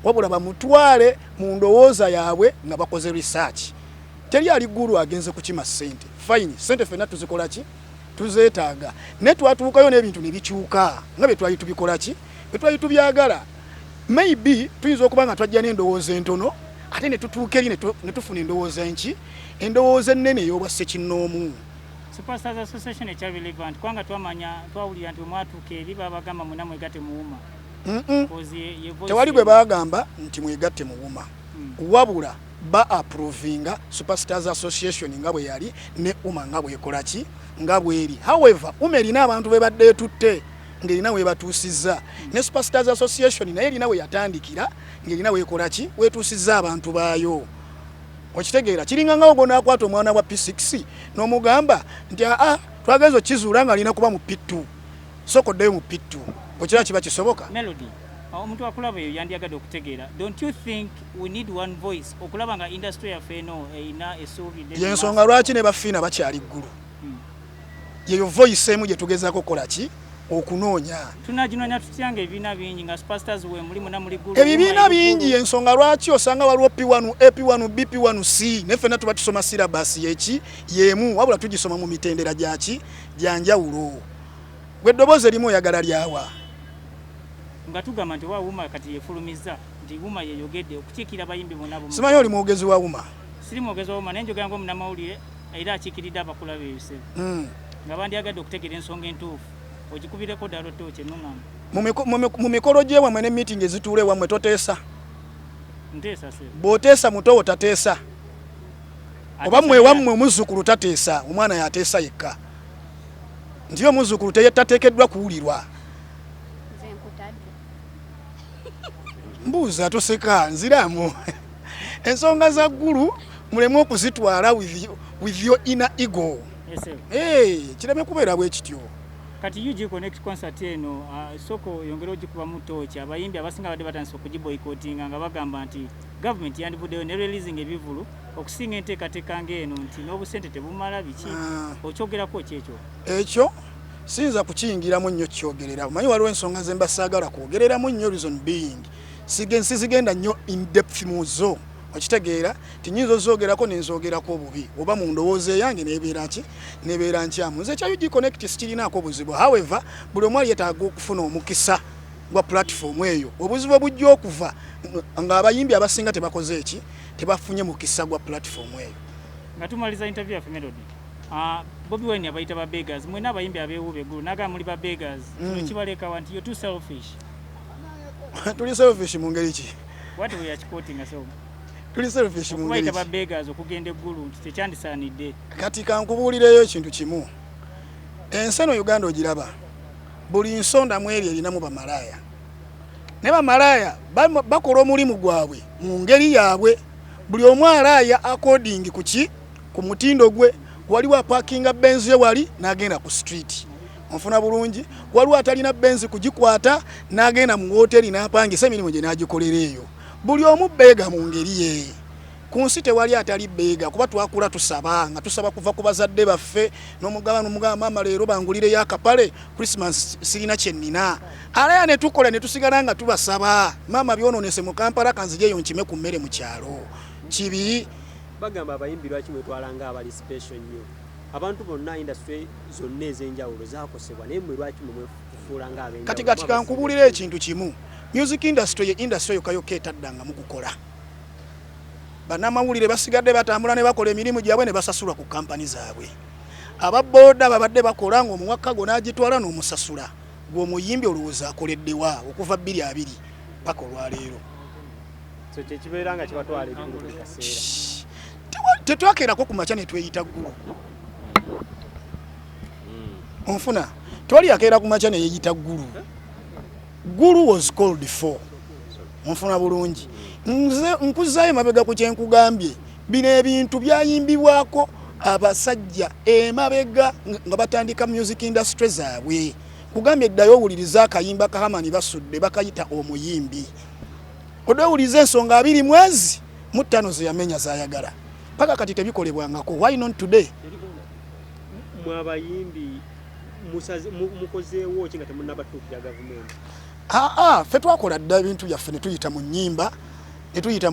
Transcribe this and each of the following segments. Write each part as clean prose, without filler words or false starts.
wabula bamutwale mu ndowooza yaabwe nga bakoze research. Teri ali ggulu agenze kukima ssente. Fine, ssente ffenna tuzikola ki? Tuzeetaaga. Ne twatuukayo n'ebintu ne bikyuka nga bye twali tubikola ki? Bye twali tubyagala. Maybe tuyinza okuba nga twajja n'endowooza entono ate ne tutuuka eri ne tufuna endowooza enki? Endowooza ennene ey'obwa ssekinnoomu. Superstars Association ekya relevant kwanga twawulira nti mwatuuka eri babagamba muna mwegatte muwuma. Tewali gwe bagamba nti mwegatte muwuma. Wabula ba approvinga Superstars Association nga bwe yali ne UMA nga bwekola ki? Nga bweri. However, UMA erina abantu be badde etutte ng'erina we batuusizza. Ne Superstars Association naye erina we yatandikira ng'erina weekola ki? Weetuusizza abantu baayo. Okitegeera kiringa nga ogwo n'akwata omwana wa P6 n'omugamba nti twageza okizuula nga alina kuba mu P2 sokoddeyo mu P2 okira kiba kisoboka. Melody omuntu akulaba eyo yandiyagadde okutegeera, don't you think we need one voice okulaba nga industry yaffe eno erina esuubi? Yensonga lwaki ne bafiina bakyali ggulu. Yeyo voice emu gye tugezaako kukola ki? Okunoonya. Tunaginonya tutyanga ebibiina bingi nga Superstars we mulimu na muli ggulu. Ebibiina bingi ensonga lwaki osanga waliwo P1, AP1, BP1, C ne ffenna tuba tusoma syllabus yeki yemu wabula tugisoma mu mitendera gyaki gyanjawulo. Gwe eddoboozi erimu oyagala lyawa? Nga tugamba nti wa UMA kati yefulumizza nti UMA yeyogedde okukiikira abayimbi bonna bumu. Simanyi oli mwogezi wa UMA? Siri mwogezi wa UMA naye njogera ng'omunnamawulire era akiikiridde abakula beeyuse. Nga bandyagadde okutegeera ensonga entuufu. Ogikubireko ddala ottooki ennungamba. Mu mikolo gye wammwe ne meeting ezituula ewammwe toteesa? Nteesa se. Bw'oteesa muto tateesa. Oba mmwe wammwe omuzzukulu tateesa, omwana yateesa yekka. Nti omuzzukulu tateekeddwa kuwulirwa. Mbuuza toseka nziramu. Ensonga za ggulu mulemu okuzitwala with your inner ego. Kireme kubeera bwe kityo. Kati UG Connect concert eno soko yongera ogikuba mu tooki abayimbi abasinga badde batandise okugiboycottinga nga bagamba nti government yandivuddeyo ne releasing ebivulu okusinga enteekateeka ng'eno nti n'obusente tebumala biki okyogerako kyekyo? Ekyo siyinza kukiyingiramu nnyo kyogerera. Omanyi waliwo ensonga ze mba saagala kwogereramu nnyo, reason being sizigenda nnyo in depth mu zo. Okitegeera tinyinza ozoogerako nenzoogerako obubi oba mu ndowooza yange nebeera ki? Nebeera nkyamu. Nze kya UG Connect sikirinaako buzibu. However, buli omu yeetaaga okufuna omukisa gwa platform eyo. Obuzibu bujja okuva nga abayimbi abasinga tebakoze eki? Tebafunye mukisa gwa platform eyo. Nga tumaliza interview yaffe Melody. Bobi Wine abayita ba beggars. Mwena abayimbi abeewuuba eggulu naga muli ba beggars. Kibaleka wanti you're too selfish. Tuli selfish mu ngeri ki? What we are quoting so? Tuli selfish mu ngeri ki? Okubayita ba beggars okugenda eggulu tekyandisaanidde. Kati kankubuulireyo ekintu kimu. Ensi eno Uganda ogiraba. Buli nsonda mu eri erinamu bamalaaya. Ne bamalaaya bakola omulimu gwabwe mu ngeri yaabwe. Buli omu alaaya according ku ki? Ku mutindo gwe. Waliwo aparkinga Benz ye wali n'agenda ku street. Onfuna bulungi. Waliwo atalina Benz kugikwata n'agenda mu hoteli n'apangisa emirimu gye n'agikolera eyo. Buli omu beega mu ngeri ye. Ku nsi tewali atali beega kuba twakula tusaba nga tusaba kuva ku bazadde baffe n'omugaba maama leero bangulireyo akapale Christmas sirina kye nnina. Alaya ne tukola ne tusigala nga tubasaba maama byonoonese mu Kampala kanzijeyo nkime ku mmere mu kyalo. Kibi bagamba abayimbi lwaki mwetwalanga abali special nnyo. Abantu bonna industry zonna ez'enjawulo zaakosebwa naye mmwe lwaki mwefuulanga ab'enjawulo? Kati kankubuulira ekintu kimu. Music industry ye industry yokka etaddanga mu kukola. Bannamawulire basigadde batambula ne bakola emirimu gyabwe ne basasulwa ku kampani zaabwe. Ababooda babadde bakola ng'omuwaka go n'agitwala n'omusasula. Gw'omuyimbi olowooza akoleddewa okuva 2020 paka olwaleero. So kyekibeera nga kibatwala eggulu buli kaseera. Tetwakeerako ku makya ne tweyita ggulu. Onfuna twali yakeera ku makya ne yeeyita ggulu. Guru was called before. Onfuna bulungi. Nze nkuzaayo mabega ku kyenkugambye. Bino ebintu byayimbibwako abasajja emabega nga batandika music industry zaabwe. Kugambye eddayo owuliriza akayimba kahamani basudde bakayita omuyimbi. Odowuliza ensonga 2 mwezi mu 5 ze yamenya zayagala. Paka kati tebikolebwangako. Why not today? Mwabayimbi mukozeewo kinga temunnabatuukira gavumenti. ffe twakola dda ebintu byaffe ne tuyita mu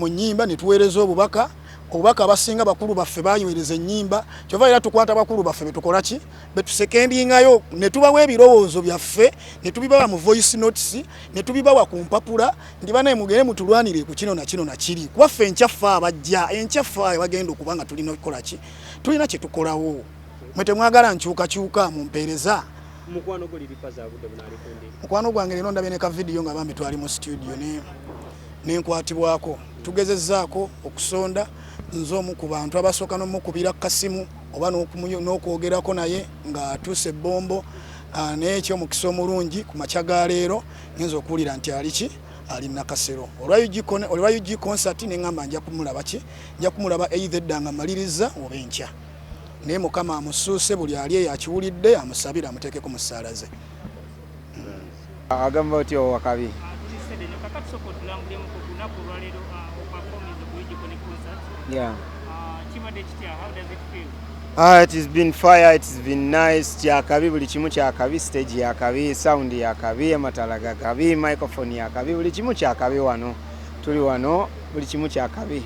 nnyimba ne tuweereza obubaka abasinga bakulu baffe bayoereza ennyimba kyova era tukwata bakulu baffe betukola ki betusekendingayo ne tubawa ebirowoozo byaffe ne tubibawa mu voice notes ne tubibawa ku mpapula ndi banaye mugere mutulwanire ku kino na kino na kiri kwaffe enkyaffe abajja enkyaffe bagenda okubanga tulina okukola ki tulina kye tukolawo mwe temwagala nkyukakyuka mu mpeereza mukwano gwange lero ndabye ne ka vidiyo nga bambi twali mu studio nenkwatibwako tugezezzaako okusonda nze omu ku bantu abasooka n'omukubira kasimu oba n'okwogerako naye nga atuuse ebbombo n'ekyo omukisa omulungi ku makya ga leero ngenza okuwulira nti ali nakasero olwa UG concert neŋŋamba nja kumulaba either edda nga maliriza oba enkya naye mukama amusuuse buli ali eyo akiwulidde amusabire amuteekeko mu ssaala ze agamba otyo wakabi Yeah. It has been fire, it has been nice. Kyakabi buli kimu kyakabi, stage yakabi, sound yakabi, amatala gakabi, microphone yakabi, buli kimu kyakabi wano. Tuli wano buli kimu kyakabi.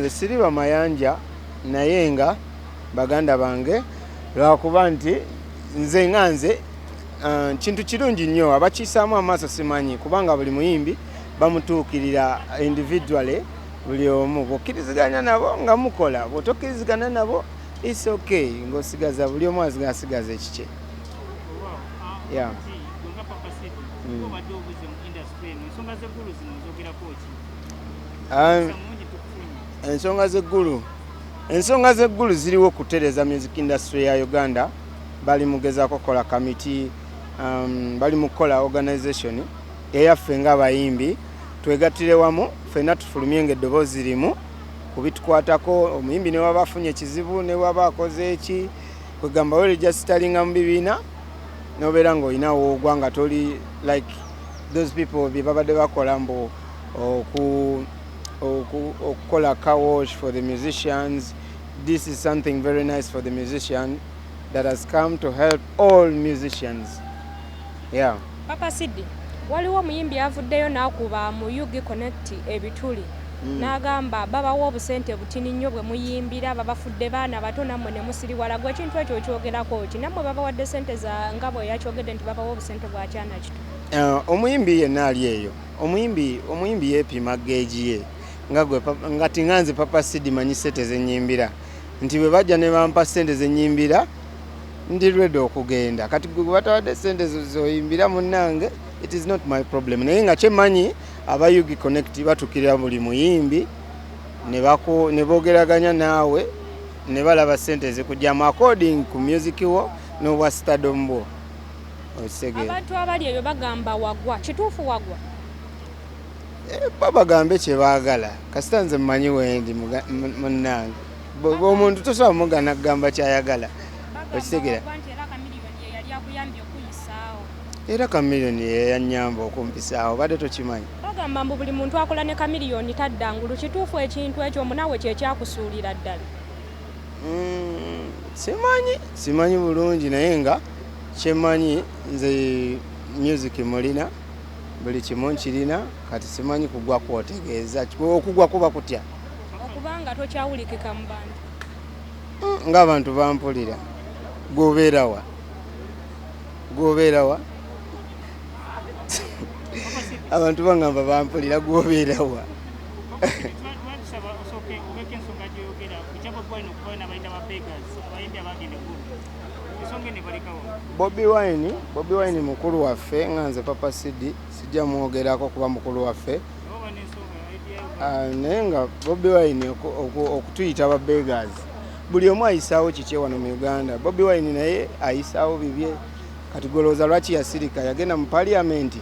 Siri bamayanja naye nga baganda bange lwakuba nti nze nganze kintu kirungi nnyo abakisaamu amaaso simanyi kubanga buli muyimbi bamutuukirira individually buli omu bw'okkiriziganya nabo nga mukola bw'otokkirizigana nabo it's okay ng'osigaza buli omu asigaza ekikye. Yeah. Ensonga z'eggulu ziriwo okutereeza music industry ya Uganda. Bali mugezaako kola committee, bali mukola organization eyaffe ng'abayimbi twegattire wamu ffenna tufulumye ng'eddoboozi limu kubitukwatako omuyimbi ne waba afunye ekizibu ne waba akoze eki kwegamba we registeringa mu bibiina n'obeera ng'olinawo ogwa nga toli like those people bye babadde bakola mbu okukola car wash for the musicians. This is something very nice for the musician that has come to help all musicians. Yeah. Papa Sidi, waliwo muyimbi avuddeyo n'akuba mu UG Connect ebituli n'agamba babawa obusente butini nnyo bwe muyimbira babafudde baana bato nammwe ne musiriwala gwe ekintu ekyo okyogerako ki nammwe babawadde sente za nga bwe yakyogedde nti babawa obusente bwa kyana kito. Omuyimbi yenna ali eyo omuyimbi yeepima geegi ye nga tinganze Papa Sidi manyi sente zenyimbira nti bwe bajja ne bampa sente zenyimbira ndi ready okugenda kati gwe batawadde sente zoyimbira munnange it is not my problem naye nga kyemanyi aba UG Connect batukirira buli muyimbi ne boogeraganya naawe ne balaba sente zikujjamu according ku music wo n'obwa stardom bwo. Abantu abali eyo bagamba wagwa kituufu wagwa babagambe kye baagala kasita nze mmanyi wendi munnange omuntu tosobola mugana kugamba kyayagala okitegera era kamiliyoni yeyanyamba okumpisaawo badde tokimanyi bagamba mbu buli muntu akola ne kamiliyoni taddangulu kituufu ekintu ekyo munawe kyekyakusuulira ddala. Simanyi bulungi naye nga kyemanyi nze music mulina buli kimu nkirina kati simanyi kugwa kwotegeeza okugwa kuba kutya okubanga tokyawulikika mu bantu ng'abantu bampulira gwobeerawa abantu bangamba bampulira gwobeerawa Bobi Wine mukulu waffe nganze Papa Sidi sijja mwogerako kuba mukulu waffe naye nga Bobi Wine okutuyita ba beggars buli omu ayisaawo kikye wano mu Uganda. Bobi Wine naye ayisaawo bibye kati golooza lwaki yasirika yagenda mu parliament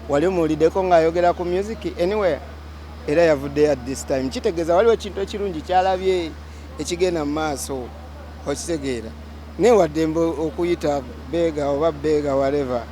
wali muwuliddeko ng'ayogera ku music anywhere era yavuddeyo at this time kitegeeza waliwo ekintu ekirungi kyalabye ekigenda mu maaso okitegeera naye wadde okuyita bega oba bega whatever